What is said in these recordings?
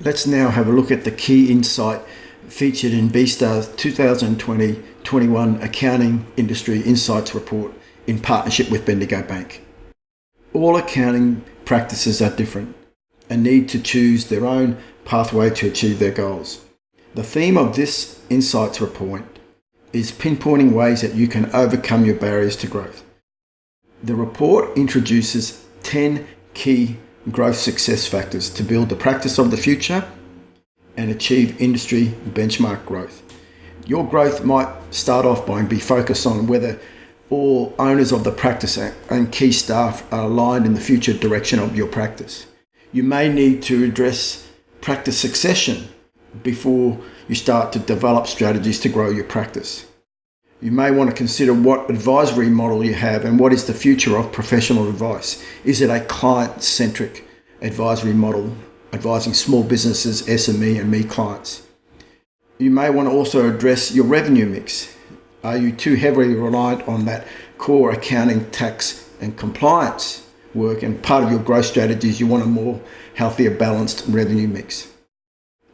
Let's now have a look at the key insight featured in B-Star's 2020-21 Accounting Industry Insights Report in partnership with Bendigo Bank. All accounting practices are different and need to choose their own pathway to achieve their goals. The theme of this Insights Report is pinpointing ways that you can overcome your barriers to growth. The report introduces 10 key growth success factors to build the practice of the future and achieve industry benchmark growth. Your growth might start off by being focused on whether all owners of the practice and key staff are aligned in the future direction of your practice. You may need to address practice succession before you start to develop strategies to grow your practice. You may want to consider what advisory model you have and what is the future of professional advice. Is it a client-centric advisory model, advising small businesses, SME and me clients? You may want to also address your revenue mix. Are you too heavily reliant on that core accounting, tax and compliance work, and part of your growth strategies you want a more healthier, balanced revenue mix?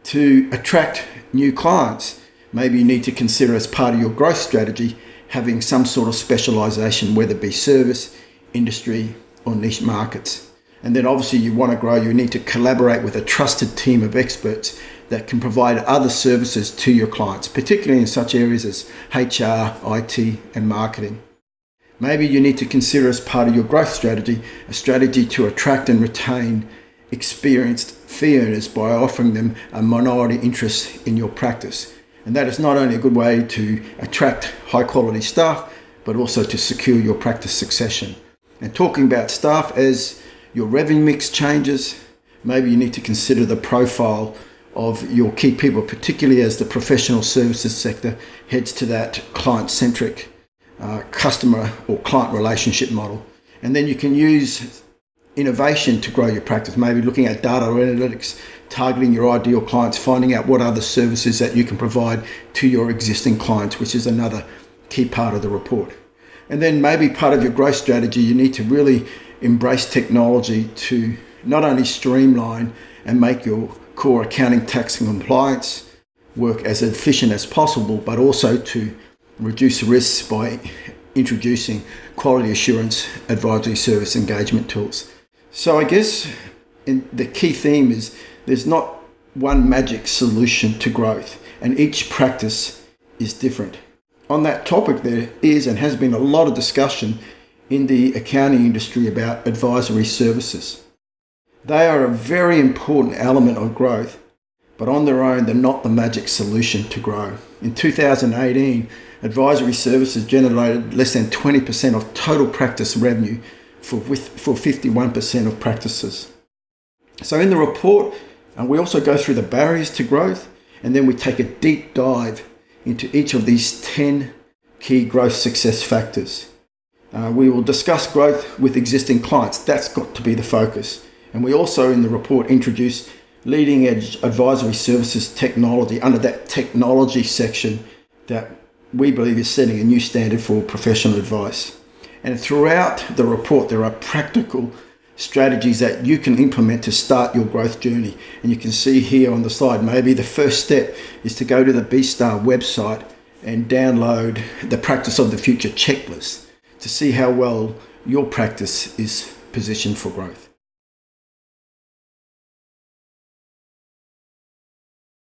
To attract new clients, maybe you need to consider as part of your growth strategy having some sort of specialization, whether it be service, industry or niche markets. And then obviously you want to grow, you need to collaborate with a trusted team of experts that can provide other services to your clients, particularly in such areas as HR, IT and marketing. Maybe you need to consider as part of your growth strategy, a strategy to attract and retain experienced fee earners by offering them a minority interest in your practice. And that is not only a good way to attract high quality staff, but also to secure your practice succession. And talking about staff, as your revenue mix changes, maybe you need to consider the profile of your key people, particularly as the professional services sector heads to that client-centric customer or client relationship model. And then you can use innovation to grow your practice, maybe looking at data analytics, targeting your ideal clients, finding out what other services that you can provide to your existing clients, which is another key part of the report. And then maybe part of your growth strategy, you need to really embrace technology to not only streamline and make your core accounting, tax and compliance work as efficient as possible, but also to reduce risks by introducing quality assurance advisory service engagement tools. So I guess the key theme is there's not one magic solution to growth, and each practice is different. On that topic, there is and has been a lot of discussion in the accounting industry about advisory services. They are a very important element of growth, but on their own, they're not the magic solution to grow. In 2018, advisory services generated less than 20% of total practice revenue for 51% of practices. So in the report, we also go through the barriers to growth, and then we take a deep dive into each of these 10 key growth success factors. We will discuss growth with existing clients. That's got to be the focus. And we also in the report introduce leading edge advisory services technology under that technology section that we believe is setting a new standard for professional advice. And throughout the report, there are practical strategies that you can implement to start your growth journey. And you can see here on the slide, maybe the first step is to go to the B-Star website and download the Practice of the Future checklist to see how well your practice is positioned for growth.